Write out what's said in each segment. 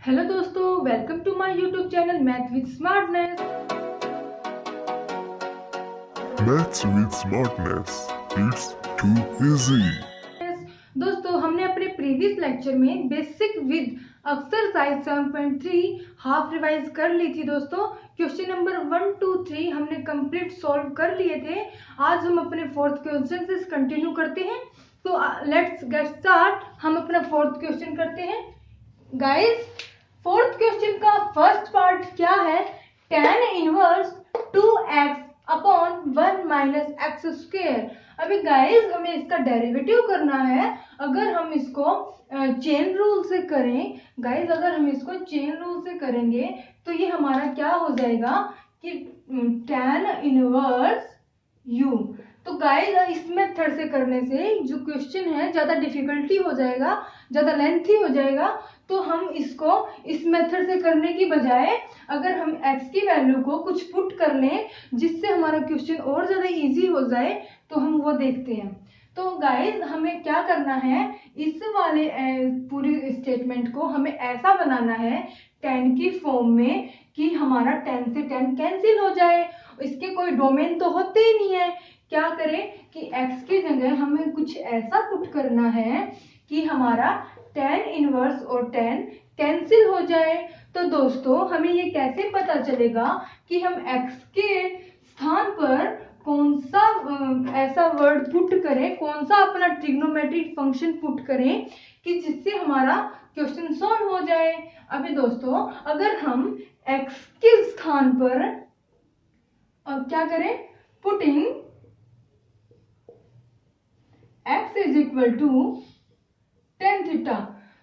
Hello दोस्तों, welcome to my YouTube channel math with smartness. Maths with smartness. It's too easy. दोस्तों, हमने अपने previous lecture में basic with exercise 7.3 half revise कर ली थी। दोस्तों, क्वेश्चन नंबर 1 2 3 हमने कंप्लीट सॉल्व कर लिए थे। आज हम अपने फोर्थ क्वेश्चन से कंटिन्यू करते हैं। तो लेट्स गेट स्टार्ट। हम अपना फोर्थ क्वेश्चन करते हैं। गाइस, फोर्थ क्वेश्चन का फर्स्ट पार्ट क्या है? tan inverse 2x upon 1 minus x square. अभी गाइस, हमें इसका डेरिवेटिव करना है। अगर हम इसको चेन रूल से करें गाइस, अगर हम इसको चेन रूल से करेंगे तो ये हमारा क्या हो जाएगा कि tan इनवर्स u। तो गाइस, इस मेथड से करने से जो क्वेश्चन है ज्यादा डिफिकल्टी हो जाएगा, ज्यादा लेंथी हो जाएगा। तो हम इसको इस मेथड से करने की बजाय अगर हम x की वैल्यू को कुछ पुट कर लें जिससे हमारा क्वेश्चन और ज्यादा इजी हो जाए, तो हम वो देखते हैं। तो गाइस, हमें क्या करना है, इस वाले पूरी स्टेटमेंट को हमें ऐसा बनाना है tan की फॉर्म में कि हमारा tan से tan कैंसिल हो जाए। इसके कोई डोमेन तो होते ही नहीं है। क्या करें कि x की जगह हमें कुछ ऐसा पुट करना है कि हमारा tan इनवर्स और tan कैंसिल हो जाए। तो दोस्तों, हमें ये कैसे पता चलेगा कि हम x के स्थान पर कौन सा ऐसा वर्ड पुट करें, कौन सा अपना ट्रिग्नोमेट्रिक फंक्शन पुट करें कि जिससे हमारा क्वेश्चन सॉल्व हो जाए। अभी दोस्तों, अगर हम x के स्थान पर क्या करें, putting x is equal to tan theta.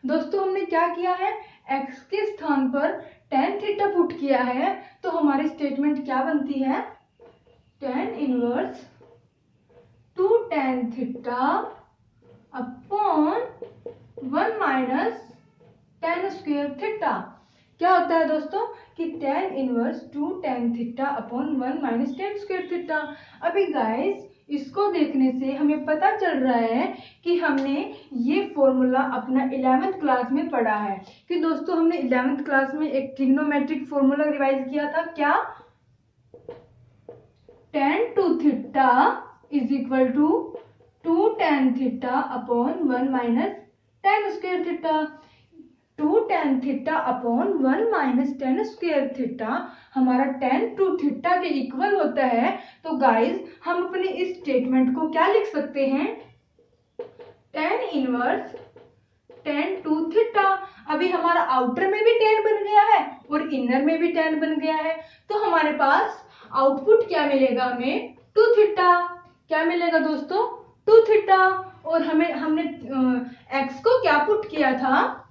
दोस्तों, हमने क्या किया है, x के स्थान पर tan थीटा पुट किया है। तो हमारी स्टेटमेंट क्या बनती है, tan inverse 2 tan theta upon 1 minus tan square theta. क्या होता है दोस्तों कि tan inverse 2 tan theta upon 1 minus tan square theta. अभी गाइस, इसको देखने से हमें पता चल रहा है कि हमने ये फॉर्मूला अपना 11th क्लास में पढ़ा है। कि दोस्तों, हमने 11th क्लास में एक ट्रिग्नोमेट्रिक फॉर्मूला रिवाइज किया था। क्या? tan 2 theta is equal to 2 tan theta upon 1 minus tan square theta. 2 tan theta upon 1 minus tan square theta हमारा tan 2 थीटा के इक्वल होता है। तो गाइस, हम अपने इस स्टेटमेंट को क्या लिख सकते हैं, tan इनवर्स tan 2 थीटा। अभी हमारा आउटर में भी tan बन गया है और इनर में भी tan बन गया है। तो हमारे पास आउटपुट क्या मिलेगा, हमें 2 थीटा। क्या मिलेगा दोस्तों, 2 थीटा। और हमने x को क्या पुट किया था,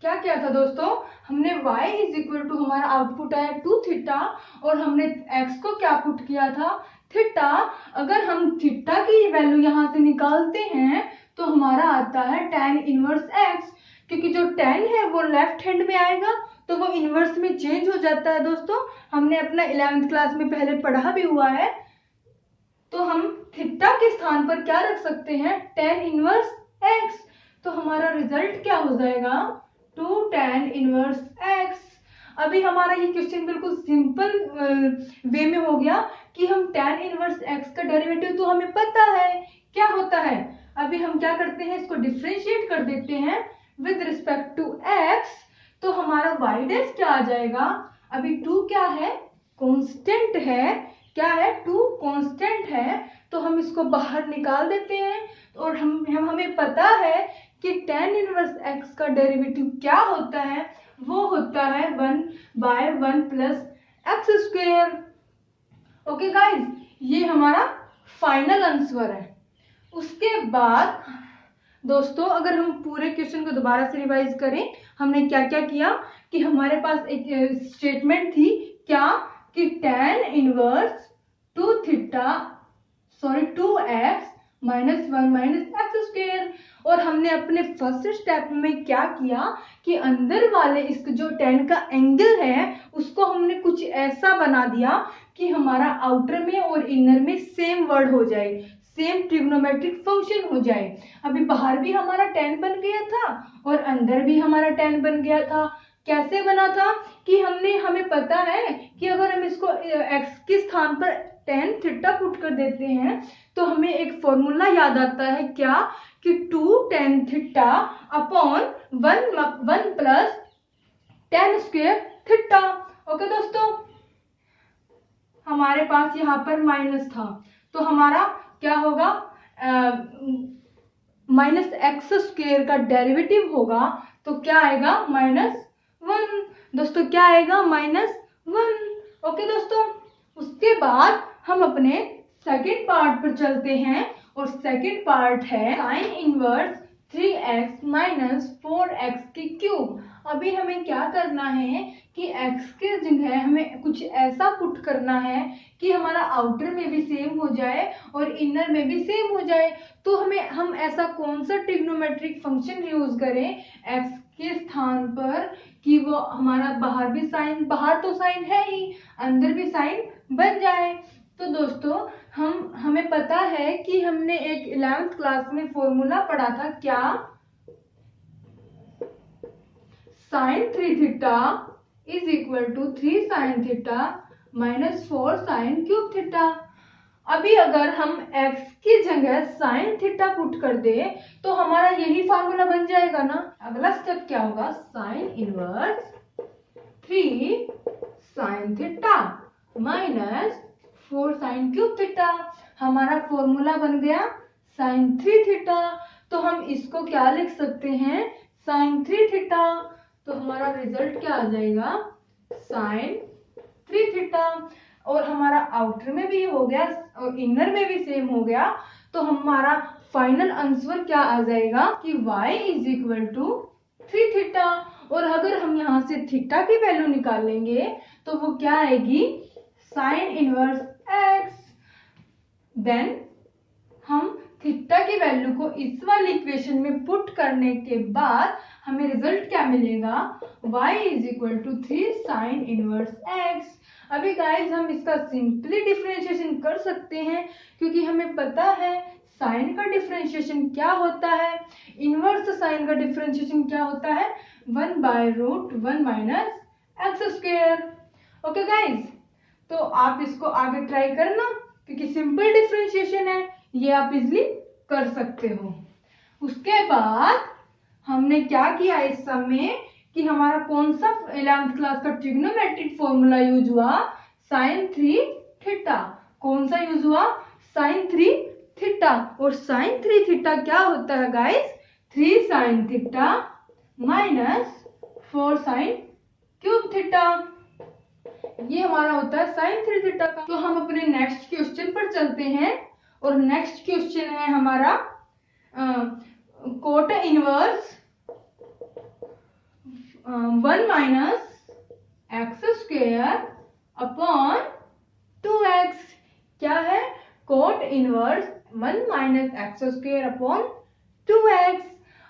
क्या किया था दोस्तों, हमने y इज इक्वल टू हमारा आउटपुट आया 2 थीटा और हमने x को क्या पुट किया था, थीटा। अगर हम थीटा की वैल्यू यहां से निकालते हैं तो हमारा आता है tan इनवर्स x। क्योंकि जो tan है वो लेफ्ट हैंड में आएगा तो वो इनवर्स में चेंज हो जाता है। दोस्तों, हमने अपना 11th क्लास में पहले पढ़ा भी हुआ है। तो हम थीटा के स्थान पर क्या रख सकते हैं, tan इनवर्स x। तो हमारा रिजल्ट क्या हो जाएगा, 2 tan इनवर्स x। अभी हमारा ये क्वेश्चन बिल्कुल सिंपल वे में हो गया कि हम tan इनवर्स x का डेरिवेटिव तो हमें पता है क्या होता है। अभी हम क्या करते हैं, इसको डिफरेंशिएट कर देते हैं विद रिस्पेक्ट टू x। तो हमारा y डैश क्या आ जाएगा, अभी 2 क्या है, कांस्टेंट है। क्या है, 2 कांस्टेंट है। तो हम इसको बाहर निकाल देते हैं और हमें पता है कि tan इनवर्स x का डेरिवेटिव क्या होता है, वो होता है 1/1 plus x square. Okay guys, ये हमारा फाइनल आंसर है। उसके बाद दोस्तों, अगर हम पूरे क्वेश्चन को दोबारा से रिवाइज करें, हमने क्या क्या किया कि हमारे पास एक स्टेटमेंट थी क्या, कि tan inverse 2 theta 2x minus 1 minus x square. और हमने अपने फर्स्ट स्टेप में क्या किया कि अंदर वाले इस जो tan का एंगल है उसको हमने कुछ ऐसा बना दिया कि हमारा आउटर में और इनर में सेम वर्ड हो जाए, सेम ट्रिग्नोमेट्रिक फंक्शन हो जाए। अभी बाहर भी हमारा tan बन गया था और अंदर भी हमारा tan बन गया था। कैसे बना था कि हमें पता है कि अगर हम इसको x के स्थान पर tan थीटा पुट कर देते हैं तो हमें एक फॉर्मूला याद आता है, क्या कि 2 tan theta upon 1 plus tan square theta. Okay दोस्तों, हमारे पास यहाँ पर माइनस था तो हमारा क्या होगा, माइनस एक्स स्क्वायर का डेरिवेटिव होगा तो क्या आएगा -1। दोस्तों क्या आएगा -1। ओके दोस्तों, उसके बाद हम अपने सेकंड पार्ट पर चलते हैं और सेकंड पार्ट है sine inverse 3x minus 4x की क्यूब। अभी हमें क्या करना है कि x के जगह हमें कुछ ऐसा पुट करना है कि हमारा आउटर में भी सेम हो जाए और इनर में भी सेम हो जाए। तो हम ऐसा कौन सा ट्रिग्नोमेट्रिक फंक्शन यूज करें x के स्थान पर कि वो हमारा बाहर तो साइन है ही, अंदर भी साइन बन जाए। तो दोस्तों हमें पता है कि हमने एक 11th क्लास में फॉर्मूला पढ़ा था, क्या, sine 3 theta is equal to 3 sine theta minus 4 sine cube theta. अभी अगर हम x की जगह साइन थीटा पुट कर दे तो हमारा यही फार्मूला बन जाएगा ना। अगला स्टेप क्या होगा, sine inverse 3 sine theta minus 4 sine cube theta. हमारा फॉर्मूला बन गया साइन 3 थीटा। तो हम इसको क्या लिख सकते हैं, साइन 3 थीटा। तो हमारा रिजल्ट क्या आ जाएगा, साइन 3 थीटा। और हमारा आउटर में भी हो गया और इनर में भी सेम हो गया। तो हमारा फाइनल आंसर क्या आ जाएगा कि y is equal to 3 theta. और अगर हम यहाँ से थीटा की वैल्यू निकालेंगे तो वो क्या आएगी, साइन इनवर्स x। देन हम थीटा की वैल्यू को इस वाली इक्वेशन में पुट करने के बाद हमें रिजल्ट क्या मिलेगा, y is equal to 3 sine inverse x। अभी गाइज हम इसका सिंपली डिफरेंशिएशन कर सकते हैं क्योंकि हमें पता है साइन का डिफरेंशिएशन क्या होता है, इनवर्स साइन का डिफरेंशिएशन क्या होता है, 1/√1 minus x square. Okay guys, तो आप इसको आगे ट्राई करना क्योंकि सिंपल डिफरेंशिएशन है, ये आप इजिली कर सकते हो। उसके बाद हमने क्या किया इस सम में कि हमारा कौन सा 11th क्लास का ट्रिग्नोमेट्रिक फॉर्मूला यूज हुआ, साइन 3 थीटा। कौन सा यूज हुआ, साइन 3 थीटा। और साइन 3 थीटा क्या होता है guys, 3 sine theta minus 4 sine cube theta. ये हमारा होता है साइन 3 थीटा का। तो हम अपने नेक्स्ट क्वेश्चन पर चलते हैं और नेक्स्ट क्वेश्चन है हमारा cot inverse 1 minus x square upon 2x। क्या है, cot inverse 1 minus x square upon 2x।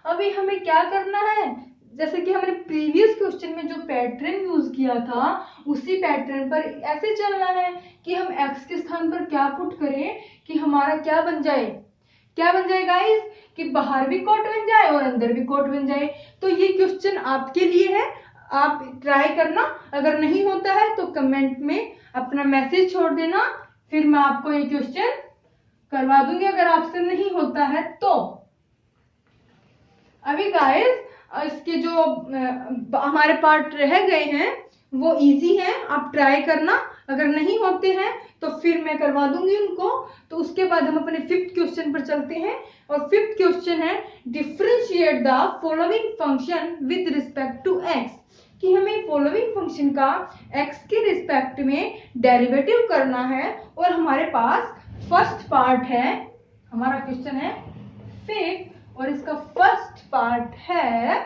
अभी हमें क्या करना है, जैसे कि हमने प्रीवियस क्वेश्चन में जो पैटर्न यूज किया था उसी पैटर्न पर ऐसे चलना है कि हम x के स्थान पर क्या पुट करें कि हमारा क्या बन जाए गाइस, कि बाहर भी कोट बन जाए और अंदर भी कोट बन जाए। तो ये क्वेश्चन आपके लिए है, आप ट्राई करना। अगर नहीं होता है तो कमेंट में अपना मैसेज छोड़ देना, फिर मैं आपको ये क्वेश्चन करवा दूंगी अगर आपसे नहीं होता है तो। अभी गाइस इसके जो हमारे पार्ट रह गए हैं वो इजी है, आप ट्राई करना। अगर नहीं होते हैं तो फिर मैं करवा दूंगी उनको। तो उसके बाद हम अपने 5th क्वेश्चन पर चलते हैं और 5th क्वेश्चन है differentiate the following function with respect to x। कि हमें फॉलोइंग फंक्शन का x के रिस्पेक्ट में डेरिवेटिव करना है। और हमारे पास फर्स्ट पार्ट है, हमारा क्वेश्चन है 5th और इसका फर्स्ट पार्ट है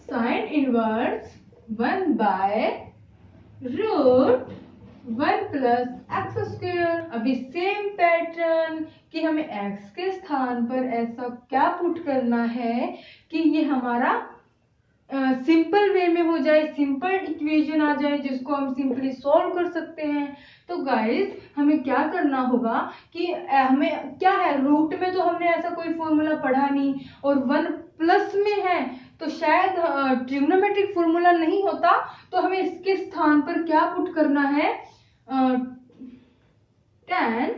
sine inverse 1/√1 plus x square. अभी सेम पैटर्न कि हमें x के स्थान पर ऐसा क्या पुट करना है कि ये हमारा सिंपल वे में हो जाए, सिंपल इक्वेशन आ जाए जिसको हम सिंपली सॉल्व कर सकते हैं। तो गाइस हमें क्या करना होगा कि हमें क्या है, रूट में तो हमने ऐसा कोई फॉर्मूला पढ़ा नहीं, और 1 प्लस में है तो शायद ट्रिग्नोमेट्रिक फॉर्मूला नहीं होता, तो हमें इसके स्थान पर क्या पुट करना है, tan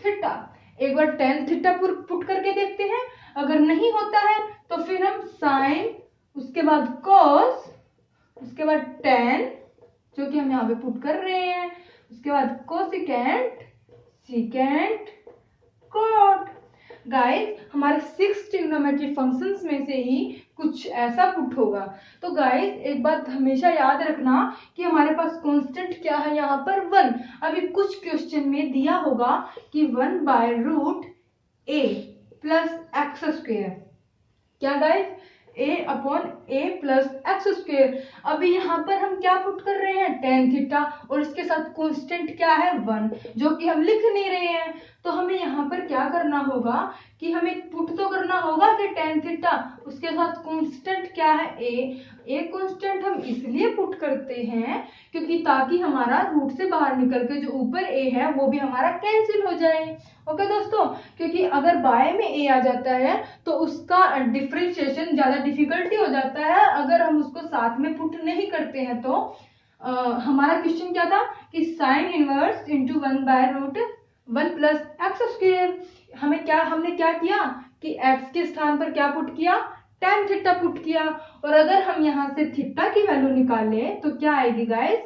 थीटा। एक बार tan थीटा पुट करके देखते हैं, अगर नहीं होता है तो फिर हम साइन, उसके बाद cos, उसके बाद tan जो कि हम यहाँ पे पुट कर रहे हैं, उसके बाद कोसिकेंट, सीकेंट, कॉट। गाइस हमारे 6 ट्रिग्नोमेट्री फंक्शंस में से ही कुछ ऐसा पुट होगा। तो गाइस एक बात हमेशा याद रखना कि हमारे पास कांस्टेंट क्या है यहाँ पर 1। अभी कुछ क्वेश्चन में दिया होगा कि 1/√a प्लस एक्स स्क्वायर, क्या गाइस, a/a+x²। अभी यहाँ पर हम क्या पुट कर रहे हैं, tan थीटा, और इसके साथ कांस्टेंट क्या है 1, जो कि हम लिख नहीं रहे हैं। तो हमें यहाँ पर क्या करना होगा कि हमें पुट तो करना होगा कि tan थीटा, उसके साथ कांस्टेंट क्या है a कांस्टेंट हम इसलिए पुट करते हैं क्योंकि ताकि हमारा रूट से बाहर निकल के जो ऊपर a है वो भी हमारा कैंसिल हो जाए। ओके दोस्तों, क्योंकि अगर बाय में a आ जाता है तो उसका डिफरेंशिएशन ज्यादा डिफिकल्टी हो जाता है अगर हम उसको साथ में पुट नहीं करते हैं। तो हमारा क्वेश्चन क्या था कि sine inverse into 1/√1 plus x²। हमने क्या किया कि x के स्थान पर क्या पुट किया, tan थीटा पुट किया, और अगर हम यहाँ से थीटा की वैल्यू निकाले तो क्या आएगी guys,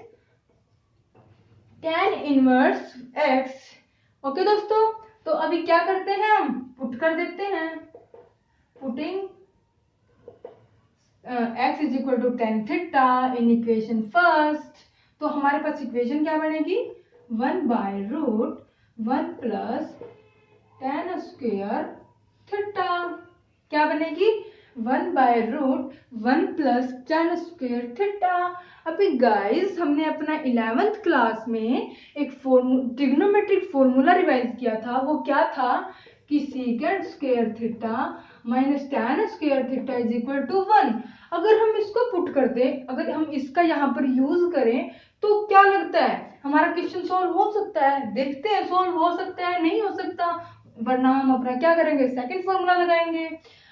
tan inverse x। Okay दोस्तों, तो अभी क्या करते हैं, हम पुट कर देते हैं, putting x is equal to tan theta in equation first. तो हमारे पास इक्वेशन क्या बनेगी, 1/√1 प्लस tan स्क्वायर थीटा, क्या बनेगी 1/√1 प्लस tan स्क्वायर थीटा। अभी गाइस हमने अपना 11th क्लास में एक ट्रिग्नोमेट्रिक फॉर्मूला रिवाइज किया था, वो क्या था कि secant square theta minus tan square theta is equal to 1। अगर हम इसको पुट कर दें, अगर हम इसका यहाँ पर यूज करें तो क्या लगता है हमारा क्वेश्चन सॉल्व हो सकता है, देखते हैं सॉल्व हो सकता है नहीं हो सकता, वरना हम अपना क्या करेंगे, सेकंड फॉर्मूला लगाएंगे।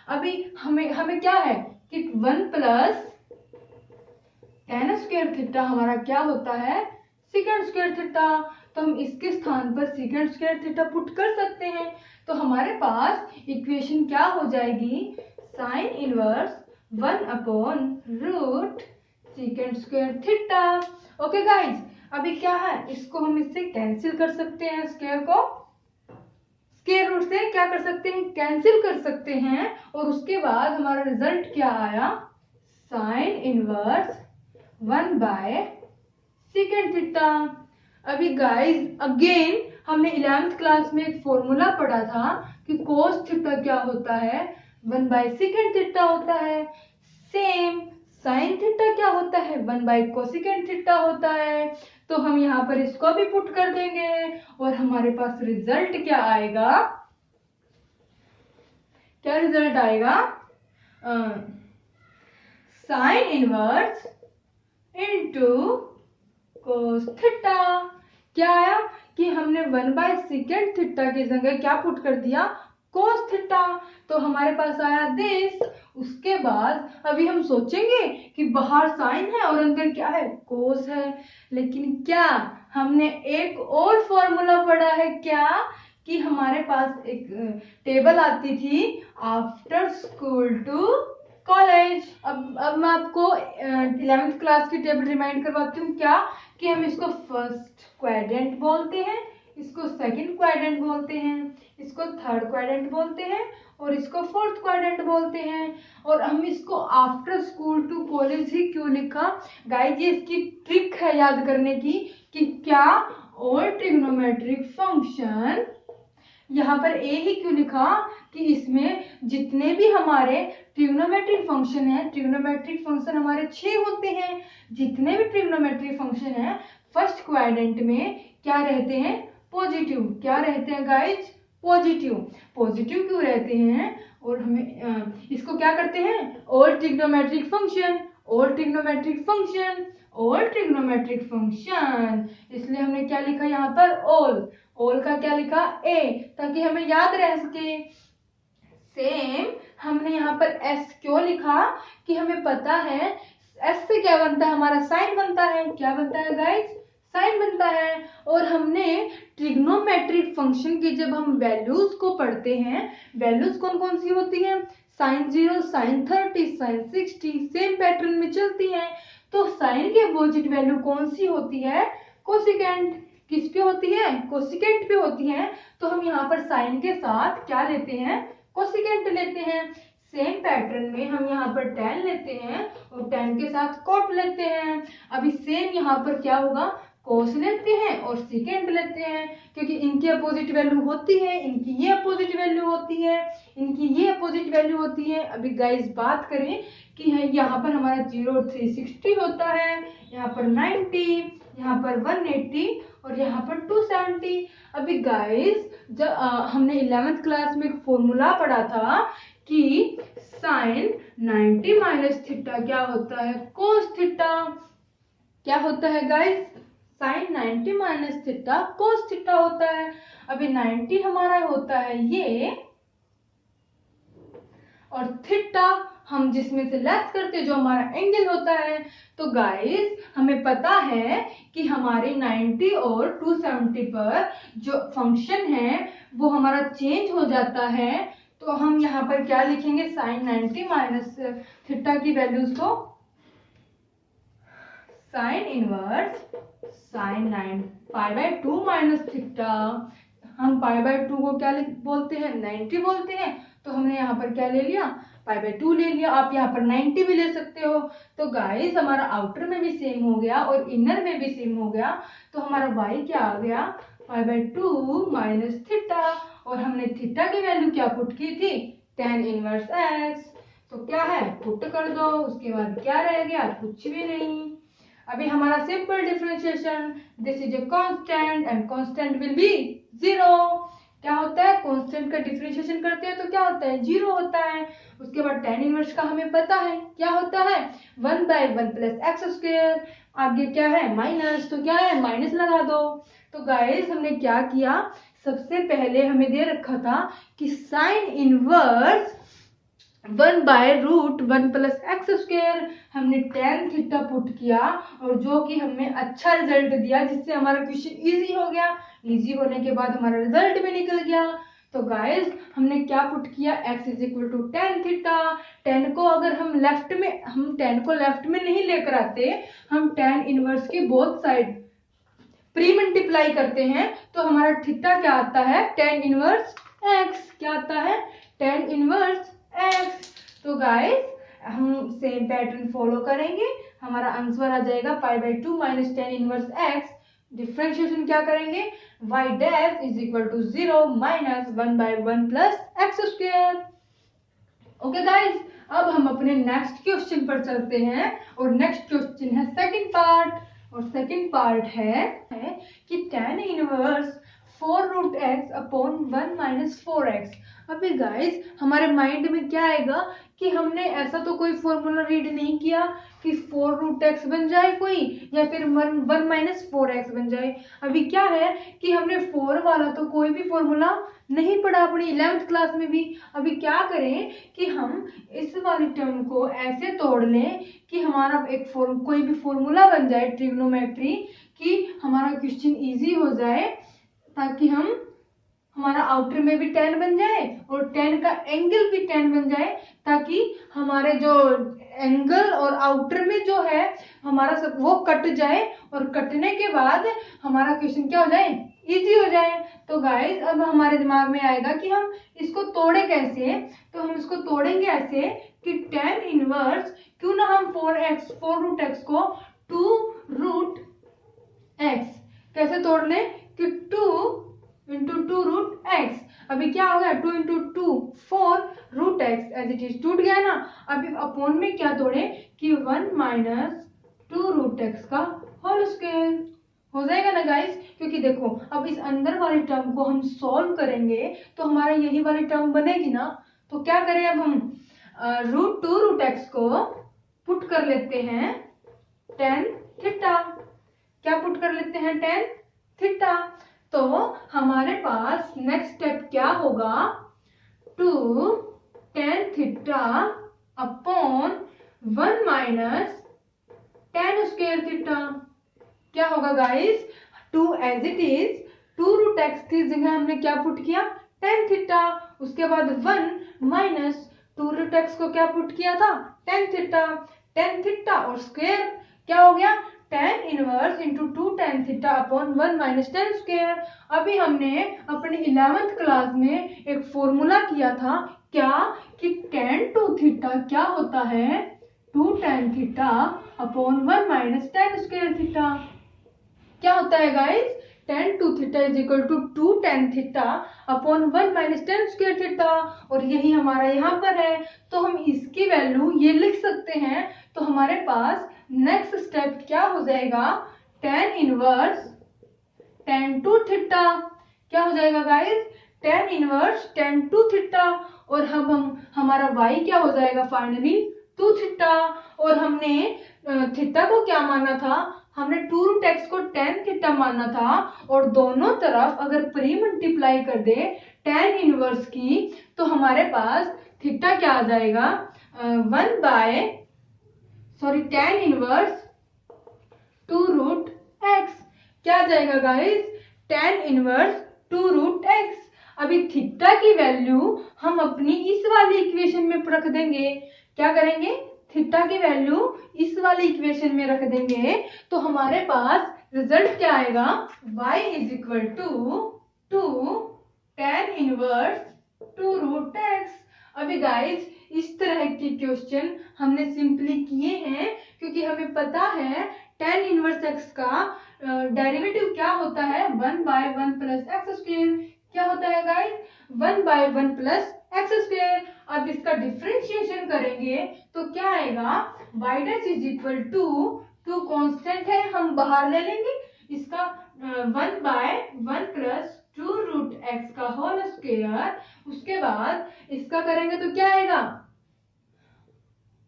अभी हमें क्या है कि 1 प्लस tan स्क्वायर थीटा हमारा क्या होता है, सीकेंट स्क्वायर थीटा। तो हम इसके स्थान पर सीकेंट स्क्वायर थीटा पुट कर सकते हैं। तो हमारे पास इक्वेशन क्या हो जाएगी, साइन इनवर्स 1/रूट secant square theta. Okay guys, अभी क्या है, इसको हम इससे कैंसिल कर सकते हैं, स्क्वायर को स्क्वायर रूट से क्या कर सकते हैं, कैंसिल कर सकते हैं, और उसके बाद हमारा रिजल्ट क्या आया, साइन इनवर्स 1/सीकेंट थीटा। अभी गाइज अगेन हमने 11th क्लास में एक फॉर्मूला पढ़ा था कि कोस थीटा क्या होता है, 1/सीकेंट थीटा होता है। सेम साइन थीटा क्या होता है, 1/कोसिकेंट थीटा होता है। तो हम यहाँ पर इसको भी पुट कर देंगे और हमारे पास रिजल्ट क्या आएगा, क्या रिजल्ट आएगा, sine inverse into cos theta. क्या आया कि हमने 1/सीकेंट थीटा की जगह क्या पुट कर दिया, कोस थीटा। तो हमारे पास आया दिस। उसके बाद अभी हम सोचेंगे कि बाहर साइन है और अंदर क्या है, कोस है, लेकिन क्या हमने एक और फॉर्मूला पढ़ा है क्या कि हमारे पास एक टेबल आती थी आफ्टर स्कूल टू कॉलेज। अब मैं आपको 11th क्लास की टेबल रिमाइंड करवाती हूँ, क्या कि हम इसको फर्स्ट क्वाड्रेंट बोलते हैं, इसको सेकंड क्वाड्रेंट बोलते हैं, इसको थर्ड क्वाड्रेंट बोलते हैं, और इसको फोर्थ क्वाड्रेंट बोलते हैं। और हम इसको आफ्टर स्कूल टू कॉलेज ही क्यों लिखा गाइस, ये इसकी ट्रिक है याद करने की कि क्या ऑल ट्रिग्नोमेट्रिक फंक्शन, यहाँ पर ए ही क्यों लिखा कि इसमें जितने भी हमारे ट्रिग्नोमेट्रिक फंक्शन है, ट्रिग्नोमेट्रिक फंक्शन हमारे 6 होते हैं, जितने भी ट्रिग्नोमेट्रिक फंक्शन है फर्स्ट क्वाड्रेंट में क्या रहते हैं, पॉजिटिव। क्या रहते हैं गाइज, पॉजिटिव। पॉजिटिव क्यों रहते हैं, और हमें इसको क्या करते हैं, all trigonometric function, all trigonometric function, all trigonometric function, इसलिए हमने क्या लिखा यहाँ पर ऑल, ऑल का क्या लिखा ए, ताकि हमें याद रह सके। सेम हमने यहाँ पर एस क्यों लिखा कि हमें पता है एस से क्या बनता है, हमारा साइन बनता है। क्या बनता है गाइस, साइन बनता है। और हमने ट्रिग्नोमेट्रिक फंक्शन की जब हम वैल्यूज को पढ़ते हैं, वैल्यूज कौन कौन सी होती हैं, sine 0, sine 30, sine 60, same pattern में चलती हैं। तो साइन की अपोजिट वैल्यू कौन सी होती है, कोसिकेंट। किस पे होती है, कोसिकेंट पे होती है। तो हम यहाँ पर साइन के साथ क्या लेते हैं, कोसिकेंट लेते हैं। सेम पैटर्न में हम यहाँ पर tan लेते हैं और tan के साथ cot लेते हैं। अभी सेम यहाँ पर क्या होगा, cos लेते हैं और secant लेते हैं, क्योंकि इनकी अपोजिट वैल्यू होती है, इनकी ये अपोजिट वैल्यू होती है, इनकी ये अपोजिट वैल्यू होती है। अभी गाइस बात करें कि यहाँ पर हमारा 0 360 होता है, यहाँ पर 90, यहाँ पर 180 और यहाँ पर 270। अभी गाइस जब हमने 11th क्लास में एक फॉर्मूला पढ़ा था कि साइन 90 माइनस थीटा क्या होता है, कोस थीटा। क्या होता है guys, sine 90 minus theta cos theta होता है। अभी 90 हमारा होता है ये, और थीटा हम जिसमें से लेस करते जो हमारा एंगल होता है। तो गाइस हमें पता है कि हमारे 90 और 270 पर जो फंक्शन है वो हमारा चेंज हो जाता है। तो हम यहाँ पर क्या लिखेंगे, साइन 90 माइनस थीटा की वैल्यूज को sine inverse sine 9 π/2 minus theta, हम π/2 को क्या बोलते हैं, 90 बोलते हैं। तो हमने यहाँ पर क्या ले लिया, π/2 ले लिया। आप यहाँ पर 90 भी ले सकते हो। तो गाइस हमारा आउटर में भी सेम हो गया और इनर में भी सेम हो गया। तो हमारा y क्या आ गया, π/2 माइनस थीटा, और हमने थीटा की वैल्यू क्या पुट की थी, tan इनवर्स x। तो क्या है, पुट कर दो, उसके बाद क्या रह गया, कुछ भी नहीं। अभी हमारा simple differentiation, this is a constant and constant will be 0। क्या होता है, कांस्टेंट का डिफरेंशिएशन करते हैं तो क्या होता है, 0 होता है। उसके बाद tan इनवर्स का हमें पता है क्या होता है, 1/1 प्लस एक्स स्क्वायर। आगे क्या है, माइनस, तो क्या है, माइनस लगा दो। तो गाइस हमने क्या किया, सबसे पहले हमें दे रखा था कि sine inverse 1/√1 plus x square, हमने tan थीटा पुट किया और जो कि हमें अच्छा रिजल्ट दिया, जिससे हमारा क्वेश्चन इजी हो गया। इजी होने के बाद हमारा रिजल्ट भी निकल गया। तो गाइस हमने क्या पुट किया, x is equal to tan theta. tan को अगर हम tan को लेफ्ट में नहीं लेकर आते, हम tan इनवर्स की बोथ साइड प्री मल्टीप्लाई करते हैं, तो हमारा थीटा क्या आता है, tan इनवर्स x। क्या आता है, tan इनवर्स x। तो गाइस हम सेम पैटर्न फॉलो करेंगे, हमारा आंसर आ जाएगा π/2 minus tan inverse x। Differentiation क्या करेंगे, y dash is equal to 0 minus 1/1 plus x square. Okay guys, अब हम अपने नेक्स्ट क्वेश्चन पर चलते हैं और नेक्स्ट क्वेश्चन है सेकंड पार्ट। और सेकंड पार्ट है कि tan inverse 4√x upon 1 minus 4x। अभी गाइस हमारे माइंड में क्या आएगा कि हमने ऐसा तो कोई फॉर्मूला रीड नहीं किया कि 4√x बन जाए कोई, या फिर 1 माइनस 4x बन जाए। अभी क्या है कि हमने 4 वाला तो कोई भी फॉर्मूला नहीं पढ़ा अपनी 11th क्लास में भी। अभी क्या करें कि हम इस वाली टर्म को ऐसे तोड़ लें कि हमारा एक कोई भी फॉर्मूला बन जाए ट्रिग्नोमेट्री, कि हमारा क्वेश्चन इजी हो जाए, ताकि हमारा आउटर में भी tan बन जाए और tan का एंगल भी tan बन जाए, ताकि हमारे जो एंगल और आउटर में जो है हमारा सब वो कट जाए, और कटने के बाद हमारा क्वेश्चन क्या हो जाए, इजी हो जाए। तो गाइस अब हमारे दिमाग में आएगा कि हम इसको तोड़े कैसे। तो हम इसको तोड़ेंगे ऐसे कि tan इनवर्स, क्यों ना हम 4√x को 2√x कैसे तोड़ लें कि 2 × 2√x। अभी क्या हो गया, 2 × 2 4√x, एज इट इज टूट गया ना। अभी अपॉन में क्या तोड़े कि 1 माइनस 2√x का होल स्क्वायर हो जाएगा ना गाइस। क्योंकि देखो अब इस अंदर वाली टर्म को हम सॉल्व करेंगे तो हमारा यही वाली टर्म बनेगी ना। तो क्या करें अब हम √2√x को पुट कर लेते हैं tan थीटा। क्या पुट कर लेते हैं? tan theta. तो हमारे पास नेक्स्ट स्टेप क्या होगा? 2 tan theta upon 1 minus tan square theta. क्या होगा guys? 2 as it is 2 root x की जगह हमने क्या पुट किया? tan theta. उसके बाद 1 माइनस 2 रूट एक्स को क्या पुट किया था? tan theta. tan थीटा और स्क्वायर क्या हो गया? tan inverse into 2 tan theta upon 1 minus tan square. अभी हमने अपनी 11th क्लास में एक फॉर्मूला किया था क्या कि tan 2 थीटा क्या होता है? 2 tan theta upon 1 minus tan square theta. क्या होता है guys? tan 2 theta is equal to 2 tan theta upon 1 minus tan square theta. और यही हमारा यहाँ पर है, तो हम इसकी वैल्यू ये लिख सकते हैं। तो हमारे पास नेक्स्ट स्टेप क्या हो जाएगा? tan inverse tan 2 theta. क्या हो जाएगा guys? tan inverse tan 2 theta. और हम हमारा y क्या हो जाएगा फाइनली? 2 थीटा। और हमने थीटा को क्या माना था? हमने 2 रूट एक्स को tan थीटा माना था। और दोनों तरफ अगर प्री मल्टीप्लाई कर दे tan इनवर्स की, तो हमारे पास थीटा क्या आ जाएगा? 1 by tan inverse 2 root x. क्या आ जाएगा guys? tan inverse 2 root x. अभी थीटा की वैल्यू हम अपनी इस वाली इक्वेशन में रख देंगे। क्या करेंगे? थीटा की वैल्यू इस वाली इक्वेशन में रख देंगे। तो हमारे पास रिजल्ट क्या आएगा? y is equal to 2 tan inverse 2 root x. अभी गाइस इस तरह के क्वेश्चन हमने सिंपली किए हैं, क्योंकि हमें पता है tan इनवर्स x का डेरिवेटिव क्या होता है? 1 बाय 1 प्लस एक्स स्क्वायर। क्या होता है guys? 1 by 1 plus x square. अब इसका डिफरेंशिएशन करेंगे तो क्या आएगा? y dash is equal to constant है, हम बाहर ले लेंगे इसका 1 बाय 1 प्लस 2 रूट एक्स का होल स्क्वायर। उसके बाद इसका करेंगे तो क्या आएगा?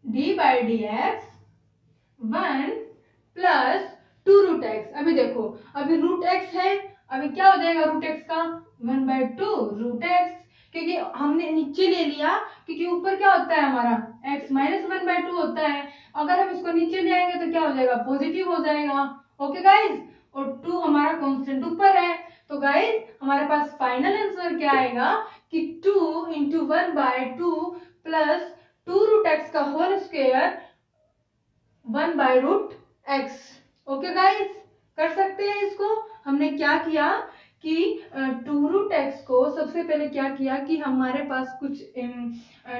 d by d x 1 plus 2 root x. अभी देखो, अभी रूट एक्स है, अभी क्या हो जाएगा रूट एक्स का? 1 बाय 2 रूट एक्स। क्योंकि हमने नीचे ले लिया, क्योंकि ऊपर क्या होता है हमारा? x माइनस 1 बाय 2 होता है। अगर हम इसको नीचे ले आएंगे तो क्या हो जाएगा? पॉजिटिव हो जाएगा। ओके गाइज, और 2 हमारा कांस्टेंट ऊपर है। तो गाइज हमारे पास फाइनल आंसर क्या आएगा कि 2 into 1 by 2 plus 2 root x का whole square 1 by root x. Okay guys, कर सकते हैं इसको। हमने क्या किया कि 2 रूट एक्स को सबसे पहले क्या किया कि हमारे पास कुछ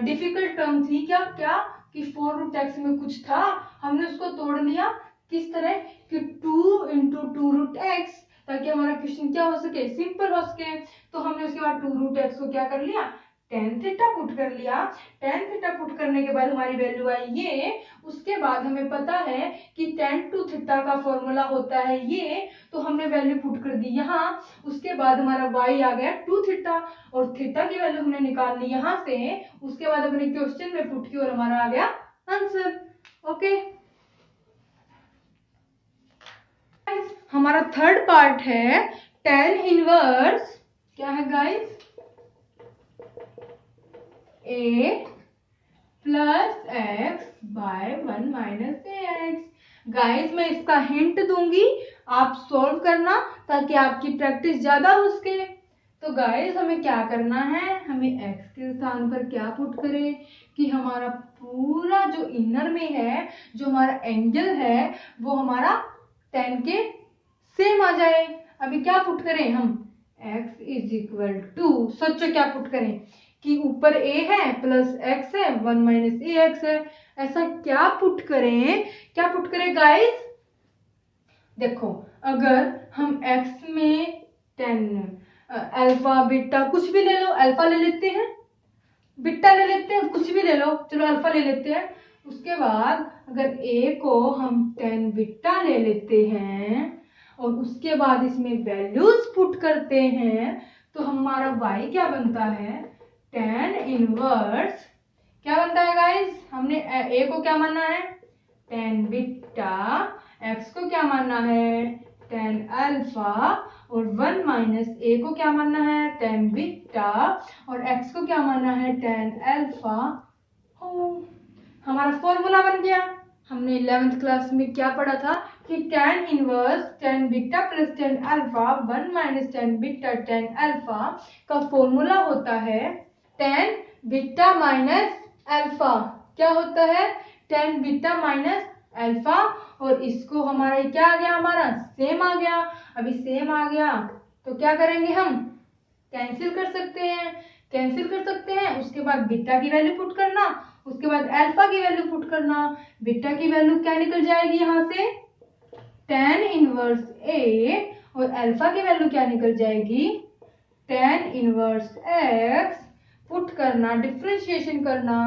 डिफिकल्ट टर्म थी। क्या क्या कि 4 रूट एक्स में कुछ था, हमने उसको तोड़ लिया। किस तरह कि 2 इंटू 2 रूट एक्स, ताकि हमारा क्वेश्चन क्या हो सके? सिंपल हो सके। तो हमने उसके बाद 2 रूट एक्स को क्या कर लिया? tan थीटा पुट कर लिया। tan थीटा पुट करने के बाद हमारी वैल्यू आई ये। उसके बाद हमें पता है कि tan 2 थीटा का फॉर्मूला होता है ये, तो हमने वैल्यू पुट कर दी यहाँ। उसके बाद हमारा y आ गया 2 थीटा, और थीटा की वैल्यू हमने निकाल ली यहाँ से। उसके बाद अपने क्वेश्चन में पुट की और हमारा आ गया आंसर। ओके, हमारा थर्ड पार्ट है tan इनवर्स। क्या है guys? a plus x by 1 minus x. Guys मैं इसका हिंट दूंगी, आप सॉल्व करना ताकि आपकी प्रैक्टिस ज्यादा हो सके। तो गाइस हमें क्या करना है? हमें x के स्थान पर क्या पुट करें कि हमारा पूरा जो इनर में है, जो हमारा एंगल है, वो हमारा tan के सेम आ जाए। अभी क्या पुट करें हम? x इज इक्वल टू, सोचो क्या पुट करें कि ऊपर a है प्लस x है 1 माइनस ए एक्स है। ऐसा क्या पुट करें? क्या पुट करें गाइस? देखो, अगर हम x में 10 अल्फा बीटा कुछ भी ले लो, अल्फा ले लेते हैं, बीटा ले लेते हैं, कुछ भी ले लो, चलो अल्फा ले लेते हैं। उसके बाद अगर a को हम 10 बीटा ले लेते हैं और उसके बाद इसमें वैल्यूज पुट करते हैं, तो हमारा y क्या बनता है? tan इनवर्स क्या बनता है गाइस? हमने a को क्या माना है? tan बीटा, x को क्या मानना है tan अल्फा, और 1 माइनस a को क्या मानना है tan बीटा, और x को क्या मानना है tan अल्फा। हमारा फॉर्मूला बन गया। हमने 11th क्लास में क्या पढ़ा था कि tan inverse tan beta plus tan alpha 1 minus tan beta tan alpha का फॉर्मूला होता है tan बीटा माइनस अल्फा। क्या होता है tan बीटा माइनस अल्फा, और इसको हमारा क्या आ गया, हमारा सेम आ गया। अभी सेम आ गया तो क्या करेंगे, हम कैंसिल कर सकते हैं। उसके बाद बीटा की वैल्यू पुट करना, उसके बाद अल्फा की वैल्यू पुट करना। बीटा की वैल्यू क्या निकल जाएगी यहाँ से tan इनवर्स a, और अल्फा की वैल्यू क्या निकल जाएगी tan इनवर्स x। पुट करना, डिफरेंशिएशन करना।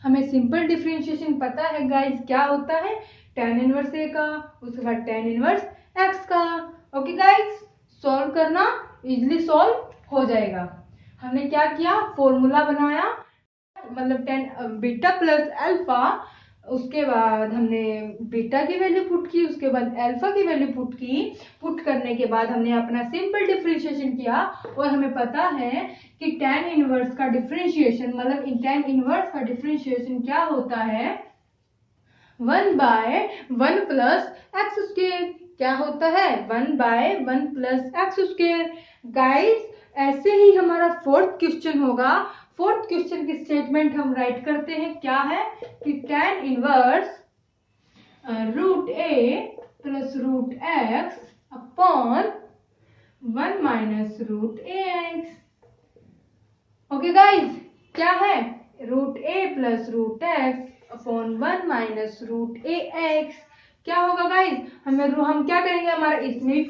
हमें सिंपल डिफरेंशिएशन पता है गाइस क्या होता है tan इनवर्स a का, उसके बाद tan इनवर्स x का। ओके गाइस, सॉल्व करना, इजीली सॉल्व हो जाएगा। हमने क्या किया, फॉर्मूला बनाया, मतलब tan बीटा प्लस अल्फा, उसके बाद हमने बीटा की वैल्यू पुट की, उसके बाद अल्फा की वैल्यू पुट की। पुट करने के बाद हमने अपना सिंपल डिफरेंशिएशन किया, और हमें पता है कि tan इनवर्स का डिफरेंशिएशन, मतलब tan इनवर्स का डिफरेंशिएशन क्या होता है 1/1 प्लस एक्स स्क्वायर। क्या होता है 1/1 प्लस एक्स स्क्वायर। गाइस, ऐसे ही हमारा फोर्थ क्वेश्चन होगा। फोर्थ क्वेश्चन की स्टेटमेंट हम राइट करते हैं, क्या है कि tan inverse root a plus root x upon 1 minus root a x. Okay guys, क्या है root a plus root x upon 1 minus root a x. क्या होगा गाइस, हम क्या करेंगे, हमारा इसमें भी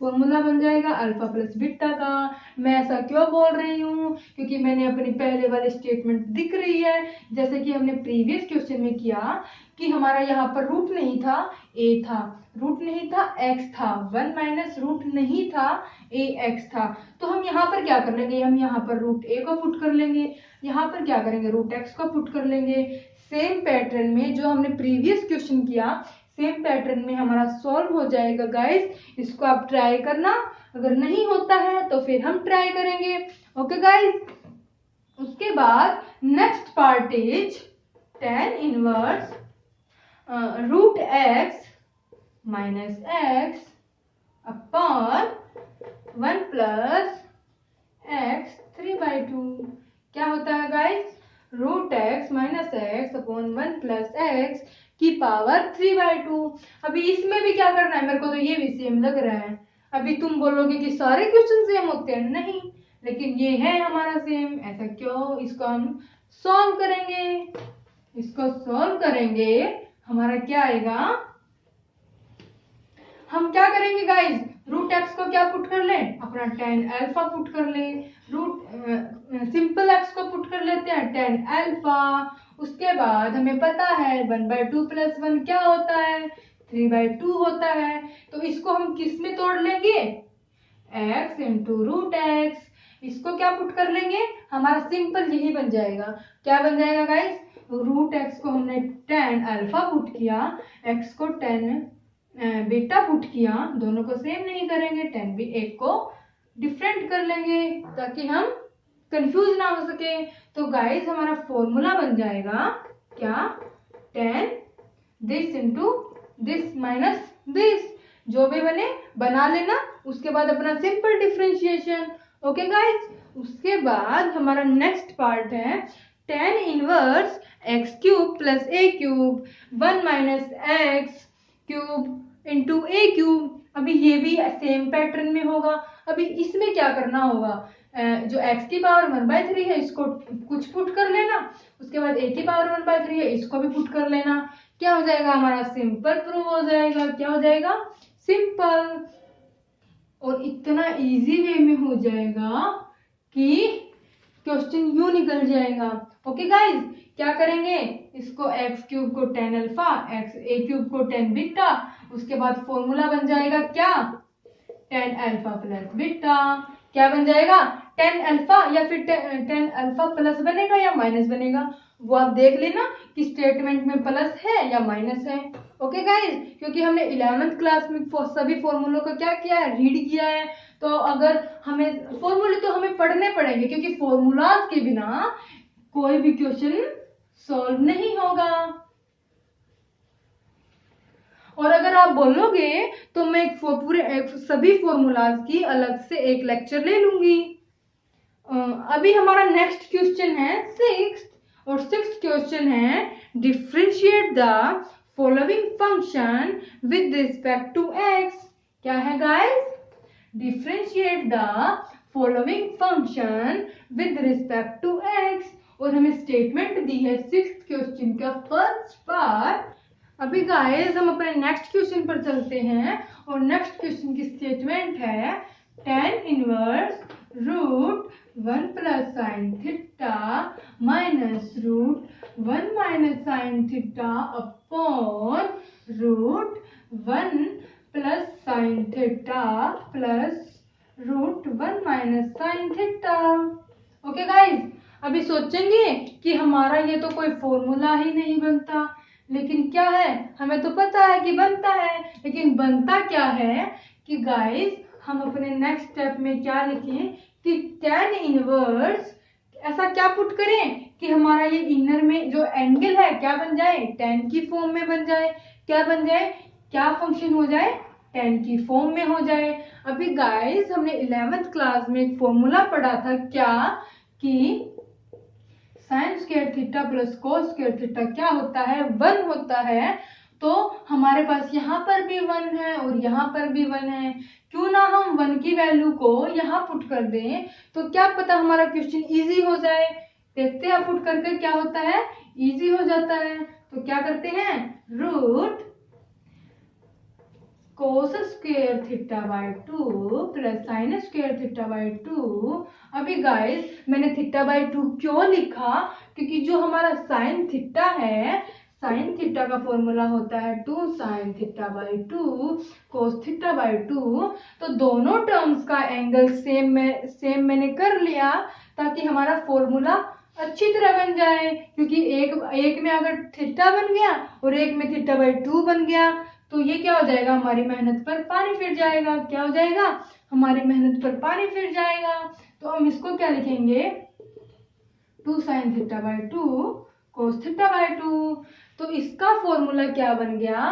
फॉर्मूला बन जाएगा अल्फा प्लस बीटा का। मैं ऐसा क्यों बोल रही हूँ, क्योंकि मैंने अपनी पहले वाली स्टेटमेंट दिख रही है, जैसे कि हमने प्रीवियस क्वेश्चन में किया कि हमारा यहाँ पर रूट नहीं था, a था, रूट नहीं था, x था, 1 माइनस रूट नहीं था, a x था। तो हम यहाँ पर क्या कर लेंगे, हम यहाँ पर रूट a को पुट कर लेंगे, यहाँ पर क्या करेंगे रूट x को पुट कर लेंगे। सेम पैटर्न में जो हमने प्रीवियस क्वेश्चन किया, सेम पैटर्न में हमारा सॉल्व हो जाएगा गाइस। इसको आप ट्राई करना, अगर नहीं होता है तो फिर हम ट्राई करेंगे। ओके गाइस, उसके बाद next part is tan inverse root x minus x upon 1 plus x 3/2। क्या होता है guys, root x minus x upon 1 plus x की पावर 3/2। अभी इसमें भी क्या करना है, मेरे को तो ये भी सेम लग रहा है। अभी तुम बोलोगे कि सारे क्वेश्चन सेम होते हैं, नहीं, लेकिन ये है हमारा सेम। ऐसा क्यों, इसको हम सॉल्व करेंगे। हमारा क्या आएगा, हम क्या करेंगे गाइस, रूट एक्स को क्या पुट कर लें, अपना tan अल्फा पुट कर लें, रूट सिंपल एक्स को पुट कर लेते हैं tan अल्फा। उसके बाद हमें पता है 1/2 प्लस 1 क्या होता है 3/2 होता है। तो इसको हम किस में तोड़ लेंगे, x इंटू रूट एक्स। इसको क्या पुट कर लेंगे, हमारा सिंपल यही बन जाएगा। क्या बन जाएगा गाइस, रूट एक्स को हमने tan अल्फा पुट किया, x को tan बीटा पुट किया, दोनों को सेम नहीं करेंगे, tan भी एक को डिफरेंट कर लेंगे ताकि हम कंफ्यूज ना हो सके। तो गाइस, हमारा फॉर्मूला बन जाएगा क्या, tan this into this minus this. जो भी बना लेना, उसके बाद अपना सिंपल डिफरेंशिएशन। ओके गाइस, उसके बाद हमारा नेक्स्ट पार्ट है tan inverse x cube plus a cube 1 minus x cube into A cube. अभी ये भी सेम पैटर्न में होगा। अभी इसमें क्या करना होगा, जो x की पावर 1/3 है इसको कुछ पुट कर लेना, उसके बाद a की पावर 1/3 है इसको भी पुट कर लेना। क्या हो जाएगा, हमारा सिंपल प्रूव हो जाएगा। क्या हो जाएगा, सिंपल। और इतना इजी वे में हो जाएगा कि क्वेश्चन यूं निकल जाएगा। ओके गाइस, क्या करेंगे, इसको x क्यूब को tan alpha, x a cube को tan बीटा, उसके बाद फॉर्मूला बन जाएगा क्या, tan अल्फा प्लस बीटा। क्या बन जाएगा, tan अल्फा, या फिर tan अल्फा प्लस बनेगा या माइनस बनेगा, वो आप देख लेना कि स्टेटमेंट में प्लस है या माइनस है। ओके गाइस, क्योंकि हमने 11th क्लास में सभी फॉर्मूलों का क्या किया है, रीड किया है। तो अगर हमें फॉर्मूले तो हमें पढ़ने पड़ेंगे, क्योंकि फॉर्मूलाज के बिना कोई भी क्वेश्चन सॉल्व नहीं होगा। और अगर आप बोलोगे तो मैं सभी फॉर्मूलाज की अलग से एक लेक्चर ले लूंगी। अभी हमारा नेक्स्ट क्वेश्चन है 6th, और 6th क्वेश्चन है differentiate the following function with respect to x। क्या है guys? Differentiate the following function with respect to x। और हमें स्टेटमेंट दी है 6th क्वेश्चन का फर्स्ट पार्ट। अभी गाइस हम अपने नेक्स्ट क्वेश्चन पर चलते हैं, और नेक्स्ट क्वेश्चन की स्टेटमेंट है tan inverse root 1 plus sine theta minus root 1 minus sine theta upon root 1 plus sine theta plus root 1 minus sine theta. Okay guys, अभी सोचेंगे कि हमारा ये तो कोई फॉर्मूला ही नहीं बनता, लेकिन क्या है, हमें तो पता है कि बनता है, लेकिन बनता क्या है कि गाइस हम अपने नेक्स्ट स्टेप में क्या लिखें कि tan इनवर्स, ऐसा क्या पुट करें कि हमारा ये इनर में जो एंगल है क्या बन जाए, tan की फॉर्म में बन जाए। क्या बन जाए, क्या फंक्शन हो जाए, tan की फॉर्म में हो जाए। अभी गाइस हमने 11th क्लास में एक फॉर्मूला पढ़ा था, क्या कि sign square theta plus cos square theta क्या होता है, 1 होता है। तो हमारे पास यहाँ पर भी 1 है और यहाँ पर भी 1 है, क्यों ना हम 1 की वैल्यू को यहाँ पुट कर दें, तो क्या पता हमारा क्वेश्चन इजी हो जाए। देखते हैं पुट करके क्या होता है, इजी हो जाता है। तो क्या करते हैं, root cos square theta by 2 plus sine square theta by 2। अभी गाइस मैंने थीटा बाई 2 क्यों लिखा, क्योंकि जो हमारा साइन थीटा है, साइन थीटा का फॉर्मूला होता है 2 sine theta by 2 cos theta by 2। तो दोनों टर्म्स का एंगल सेम मैंने कर लिया, ताकि हमारा फॉर्मूला अच्छी तरह बन जाए। क्योंकि एक में अगर थीटा बन गया और एक में थीटा बाई 2 बन गया, तो ये क्या हो जाएगा, हमारी मेहनत पर पानी फिर जाएगा। क्या हो जाएगा, हमारी मेहनत पर पानी फिर जाएगा। तो हम इसको क्या लिखेंगे, 2 sine theta by 2 cos theta by 2। तो इसका फॉर्मूला क्या बन गया,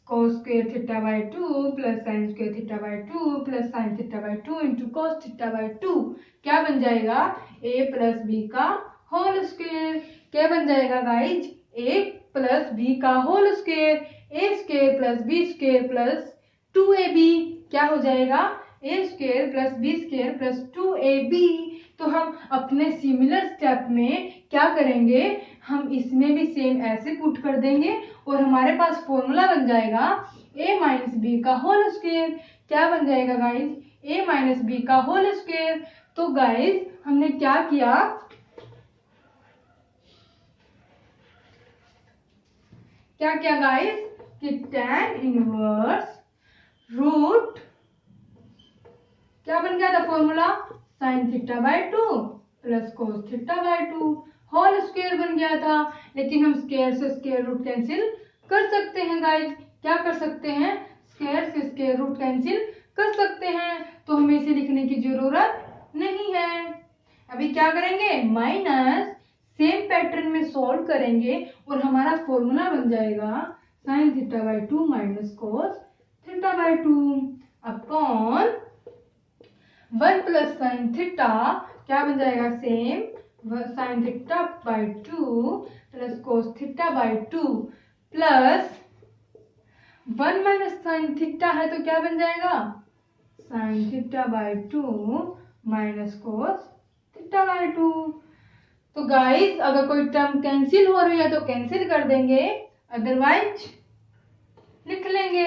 cos square theta by 2 plus sine square theta by 2 plus sine theta by 2 into cos theta by 2। क्या बन जाएगा, a प्लस बी का होल स्क्वायर। क्या बन जाएगा गाइज, a प्लस बी का whole square, a square plus b square plus 2ab। क्या हो जाएगा, a square plus b square plus 2ab। तो हम अपने सिमिलर स्टेप में क्या करेंगे, हम इसमें भी सेम ऐसे पुट कर देंगे और हमारे पास फॉर्मूला बन जाएगा a माइनस बी का होल स्क्वायर। क्या बन जाएगा गाइज, a माइनस बी का होल स्क्वायर। तो गाइज हमने क्या किया, क्या किया गाइज कि tan इनवर्स रूट, क्या बन गया था formula, sine theta by 2 plus cos theta by 2 whole square बन गया था। लेकिन हम स्क्वायर से स्क्वायर रूट कैंसिल कर सकते हैं गाइज। क्या कर सकते हैं, स्क्वायर से स्क्वायर रूट कैंसिल कर सकते हैं, तो हमें इसे लिखने की जरूरत नहीं है। अभी क्या करेंगे, माइनस सेम पैटर्न में सॉल्व करेंगे और हमारा फॉर्मूला बन जाएगा sign theta by 2 minus cos theta by 2 upon 1 plus sine theta, क्या बन जाएगा same sign theta by 2 plus cos theta by 2 plus 1 minus sine theta है, तो क्या बन जाएगा sign theta by 2 minus cos theta by 2। तो गाइस अगर कोई टर्म कैंसिल हो रही है तो कैंसिल कर देंगे, अदरवाइज लिख लेंगे।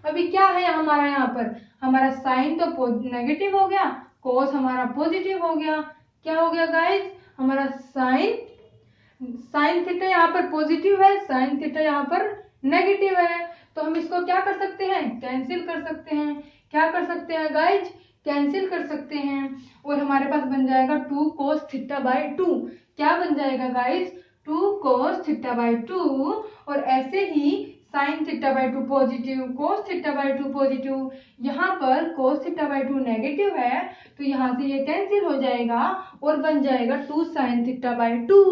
अभी क्या है हमारा, यहाँ पर हमारा साइन तो नेगेटिव हो गया, कोस हमारा पॉजिटिव हो गया। क्या हो गया गाइस, हमारा साइन थीटा यहाँ पर पॉजिटिव है, साइन थीटा यहाँ पर नेगेटिव है। तो हम इसको क्या कर सकते हैं, कैंसिल कर सकते हैं। क्या कर सकते हैं गाइज, कैंसिल कर सकते हैं। और हमारे पास बन जाएगा 2 कोस थीटा बाई 2। क्या बन जाएगा गाइज, 2 cos थीटा बाई 2 और ऐसे ही sine theta by 2 positive, cos theta by 2 positive. यहाँ पर cos थीटा बाई 2 नेगेटिव है तो यहाँ से ये कैंसिल हो जाएगा और बन जाएगा 2 साइन थीटा बाई 2।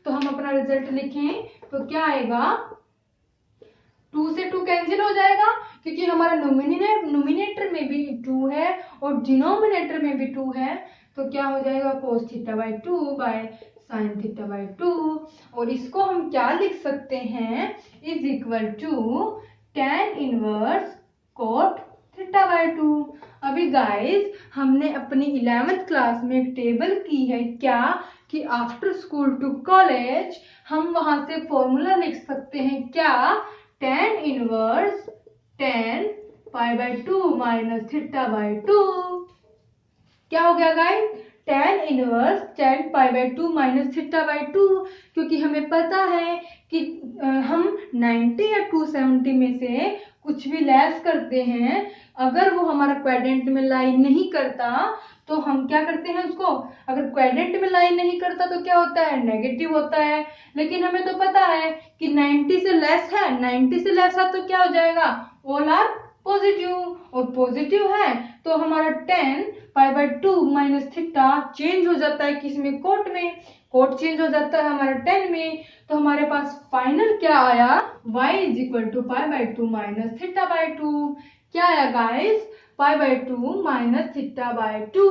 तो हम अपना रिजल्ट लिखें तो क्या आएगा, 2 से 2 कैंसिल हो जाएगा क्योंकि हमारा नोमिनेटर में भी 2 है और डिनोमिनेटर में भी 2 है। तो क्या हो जाएगा, cos theta by 2 by sine theta by 2। और इसको हम क्या लिख सकते हैं, is equal to tan inverse cot theta by 2। अभी गाइस हमने अपनी 11th क्लास में एक टेबल की है क्या, कि आफ्टर स्कूल टू कॉलेज हम वहां से फॉर्मूला लिख सकते हैं क्या, tan inverse tan pi by 2 minus theta by 2। क्या हो गया guys, tan inverse tan pi by 2 minus theta by 2। क्योंकि हमें पता है कि हम 90 या 270 में से कुछ भी लेस करते हैं, अगर वो हमारा क्वाड्रेंट में लाई नहीं करता तो हम क्या करते हैं उसको, अगर क्वाड्रेंट में लाई नहीं करता तो क्या होता है, नेगेटिव होता है। लेकिन हमें तो पता है कि 90 से लेस है, 90 से लेस है तो क्या हो जाएगा, ऑल आर पॉजिटिव, और पॉजिटिव है तो हमारा tan pi by 2 minus theta change हो जाता है किसमें, कोट में, कोट चेंज हो जाता है हमारा tan में। तो हमारे पास फाइनल क्या आया, y is equal to pi by 2 minus theta by 2। क्या आया guys, pi by 2 minus theta by 2।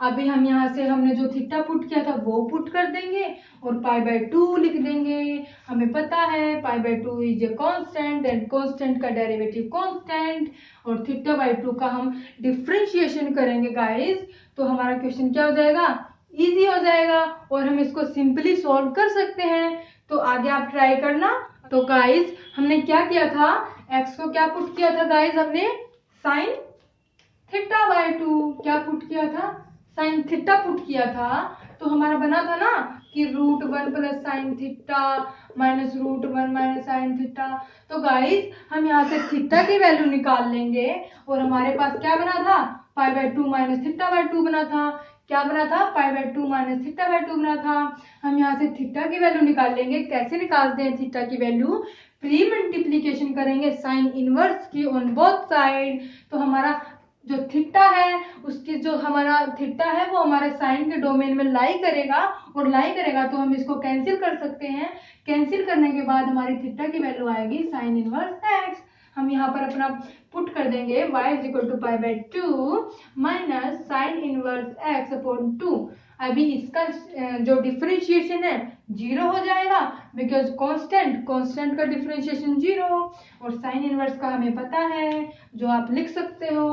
अभी हम यहाँ से हमने जो थीटा पुट किया था वो पुट कर देंगे और पाई बाई 2 लिख देंगे। हमें पता है पाई by 2 is a constant and constant का डेरिवेटिव कांस्टेंट, और थीटा बाई 2 का हम डिफरेंशिएशन करेंगे गाइस तो हमारा क्वेश्चन क्या हो जाएगा, इजी हो जाएगा और हम इसको सिंपली सॉल्व कर सकते हैं। तो आगे आप ट्राई करना। तो गाइस हमने क्या किया था, x को क्या पुट किया था गाइस, हमने साइन थीटा बाई 2, क्या पुट किया था, साइन थीटा पुट किया था। तो हमारा बना था ना कि √1 plus sine theta minus √1 minus sine theta. तो गाइस हम यहाँ से थीटा की वैल्यू निकाल लेंगे और हमारे पास क्या बना था, पाई बाई 2 माइनस थीटा बाई 2 बना था। क्या बना था, पाई बाई 2 माइनस थीटा बाई 2 बना था। हम यहाँ से थीटा की वैल्यू निकाल लेंगे। कैसे निकालते हैं थीटा की वैल्यू, प्री मल्टीप्लीकेशन करेंगे साइन इनवर्स की ऑन बोथ साइड। तो हमारा जो थीटा है उसकी जो हमारा थीटा है वो हमारे साइन के डोमेन में लाई करेगा, और लाई करेगा तो हम इसको कैंसिल कर सकते हैं। कैंसिल करने के बाद हमारी थीटा की वैल्यू आएगी साइन इनवर्स एक्स। हम यहाँ पर अपना पुट कर देंगे y is equal to pi by 2 minus sine inverse x upon 2। अभी इसका जो डिफरेंशिएशन है 0 हो जाएगा बिकॉज कांस्टेंट का डिफरेंशिएशन 0, और साइन इनवर्स का हमें पता है जो आप लिख सकते हो।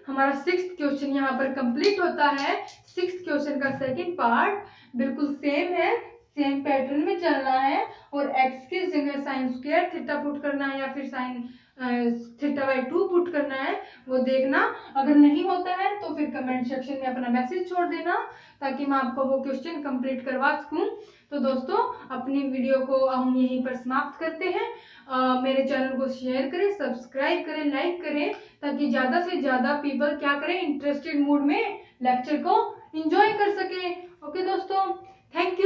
हमारा 6th क्वेश्चन यहाँ पर कंप्लीट होता है। 6th क्वेश्चन का सेकंड पार्ट बिल्कुल सेम है, सेम पैटर्न में चलना है और x की जगह साइन स्क्वायर थीटा पुट करना है या फिर साइन थीटा बाई 2 पुट करना है, वो देखना। अगर नहीं होता है तो फिर कमेंट सेक्शन में अपना मैसेज छोड़ देना ताकि मैं आपको वो क्वेश्चन कंप्लीट करवा सकूं। तो दोस्तों अपनी वीडियो को हम यहीं पर समाप्त करते हैं। मेरे चैनल को शेयर करें, सब्सक्राइब करें, लाइक करें ताकि ज्यादा से ज्यादा पीपल क्या करें, इंटरेस्टेड मूड में लेक्चर को एंजॉय कर सके। ओके दोस्तों, थैंक यू।